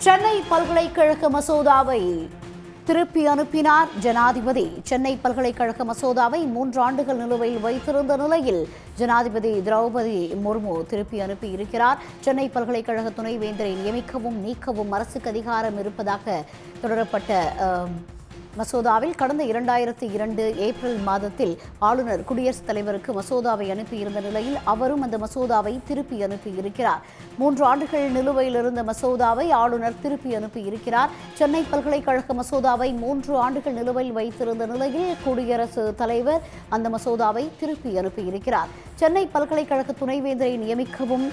சென்னை பல்கலைக்கழக மசோதாவை திருப்பி அனுப்பினார் ஜனாதிபதி. சென்னை பல்கலைக்கழக மசோதாவை 3 ஆண்டுகள் நிலுவையில் வைத்திருந்த நிலையில் ஜனாதிபதி திரௌபதி முர்மு திருப்பி அனுப்பியிருக்கிறார். சென்னை பல்கலைக்கழக துணைவேந்தரை நியமிக்கவும் நீக்கவும் அரசுக்கு அதிகாரம் இருப்பதாக தொடரப்பட்ட மசோதாவில் கடந்த 2002 ஏப்ரல் மாதத்தில் ஆளுநர் குடியரசுத் தலைவருக்கு மசோதாவை அனுப்பியிருந்த நிலையில் அவரும் அந்த மசோதாவை திருப்பி அனுப்பியிருக்கிறார். 3 ஆண்டுகள் நிலுவையில் இருந்த மசோதாவை ஆளுநர் திருப்பி அனுப்பியிருக்கிறார். சென்னை பல்கலைக்கழக மசோதாவை 3 ஆண்டுகள் நிலுவையில் வைத்திருந்த நிலையில் குடியரசுத் தலைவர் அந்த மசோதாவை திருப்பி அனுப்பியிருக்கிறார். சென்னை பல்கலைக்கழக துணைவேந்தரை நியமிக்கவும்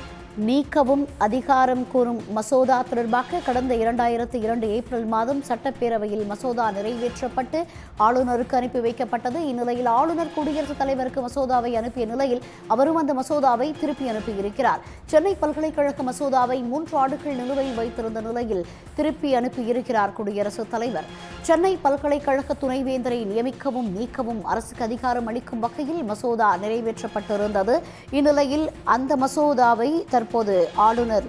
நீக்கவும் அதிகாரம் கோரும் மசோதா தொடர்பாக கடந்த 2002 ஏப்ரல் மாதம் சட்டப்பேரவையில் மசோதா நிறைவேற்றப்பட்டு ஆளுநருக்கு அனுப்பி வைக்கப்பட்டது. இந்நிலையில் ஆளுநர் குடியரசுத் தலைவருக்கு மசோதாவை அனுப்பிய நிலையில் அவரும் அந்த மசோதாவை திருப்பி அனுப்பியிருக்கிறார். சென்னை பல்கலைக்கழக மசோதாவை 3 ஆண்டுகள் நிலுவையில் வைத்திருந்த நிலையில் திருப்பி அனுப்பியிருக்கிறார் குடியரசுத் தலைவர். சென்னை பல்கலைக்கழக துணைவேந்தரை நியமிக்கவும் நீக்கவும் அரசுக்கு அதிகாரம் அளிக்கும் வகையில் மசோதா நிறைவேற்றப்பட்டிருந்தது. இந்நிலையில் அந்த மசோதாவை தற்போது ஆளுநர்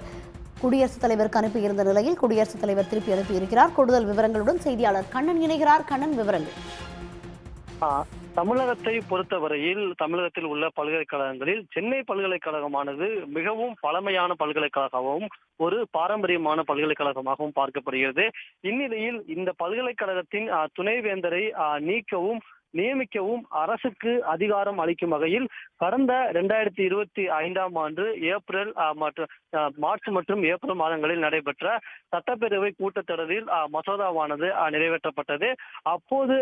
குடியரசுத் தலைவருக்கு அனுப்பியிருந்த நிலையில் குடியரசுத் தலைவர் திருப்பி அனுப்பியிருக்கிறார். கூடுதல் விவரங்களுடன் செய்தியாளர் கண்ணன் இணைகிறார். கண்ணன், விவரங்கள். தமிழகத்தை பொறுத்தவரையில் தமிழகத்தில் உள்ள பல்கலைக்கழகங்களில் சென்னை பல்கலைக்கழகமானது மிகவும் பழமையான பல்கலைக்கழகமாகவும் ஒரு பாரம்பரியமான பல்கலைக்கழகமாகவும் பார்க்கப்படுகிறது. இந்நிலையில் இந்த பல்கலைக்கழகத்தின் துணைவேந்தரை நீக்கவும் நியமிக்கவும் அரசுக்கு அதிகாரம் அளிக்கும் வகையில் கடந்த 2025 ஆண்டு ஏப்ரல் மார்ச் மற்றும் ஏப்ரல் மாதங்களில் நடைபெற்ற சட்டப்பேரவை கூட்டத்தொடரில் மசோதாவானது நிறைவேற்றப்பட்டது. அப்போது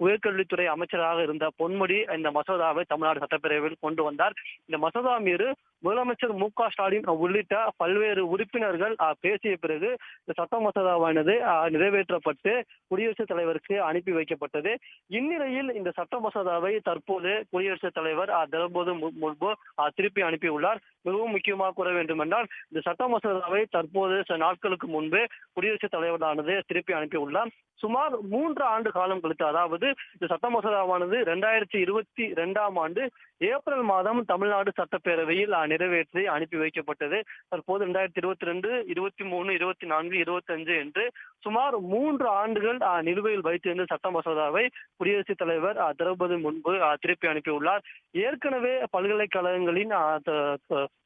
உயர்கல்வித்துறை அமைச்சராக இருந்த பொன்முடி இந்த மசோதாவை தமிழ்நாடு சட்டப்பேரவையில் கொண்டு வந்தார். இந்த மசோதா மீது முதலமைச்சர் மு.க. ஸ்டாலின் உள்ளிட்ட பல்வேறு உறுப்பினர்கள் பேசிய பிறகு இந்த சட்ட மசோதாவானது நிறைவேற்றப்பட்டு குடியரசுத் தலைவருக்கு அனுப்பி வைக்கப்பட்டது. இந்நிலையில் இந்த சட்ட மசோதாவை தற்போது குடியரசுத் தலைவர் திரௌபதி முர்மு திருப்பி அனுப்பியுள்ளார். மிகவும் முக்கியமாக கூற வேண்டும் என்றால் இந்த சட்ட மசோதாவை தற்போது சில நாட்களுக்கு முன்பு குடியரசுத் தலைவரானது திருப்பி அனுப்பியுள்ளார். சுமார் 3 ஆண்டு காலம் கழித்து, அதாவது இந்த சட்ட மசோதாவானது 2022 ஆண்டு ஏப்ரல் மாதம் தமிழ்நாடு சட்டப்பேரவையில் நிறைவேற்றி அனுப்பி வைக்கப்பட்டது. தற்போது 2022, 23, 24, 25 என்று சுமார் 3 ஆண்டுகள் நிலுவையில் வைத்திருந்த சட்ட மசோதாவை குடியரசுத் தலைவர் திரௌபதி முர்மு திருப்பி அனுப்பியுள்ளார். ஏற்கனவே பல்கலைக்கழகங்களின்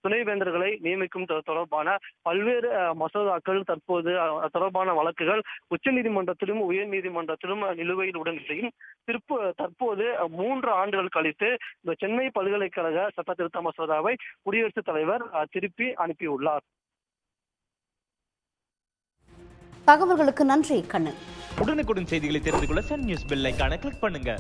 துணைவேந்தர்களை நியமிக்கும் தொடர்பான பல்வேறு மசோதாக்கள் தற்போது தொடர்பான வழக்குகள் உச்சநீதிமன்றத்திலும் உயர் நீதிமன்றத்திலும் நிலுவையில் உள்ள நிலையில் தற்போது 3 ஆண்டுகள் கழித்து இந்த சென்னை பல்கலைக்கழக சட்ட திருத்த மசோதாவை குடியரசுத் தலைவர் திருப்பி அனுப்பியுள்ளார். தகவல்களுக்கு நன்றி கண்ணன். உடனுக்குடன் செய்திகளை தெரிந்து கொள்ள சன் நியூஸ் பெல் ஐகானை கிளிக் பண்ணுங்க.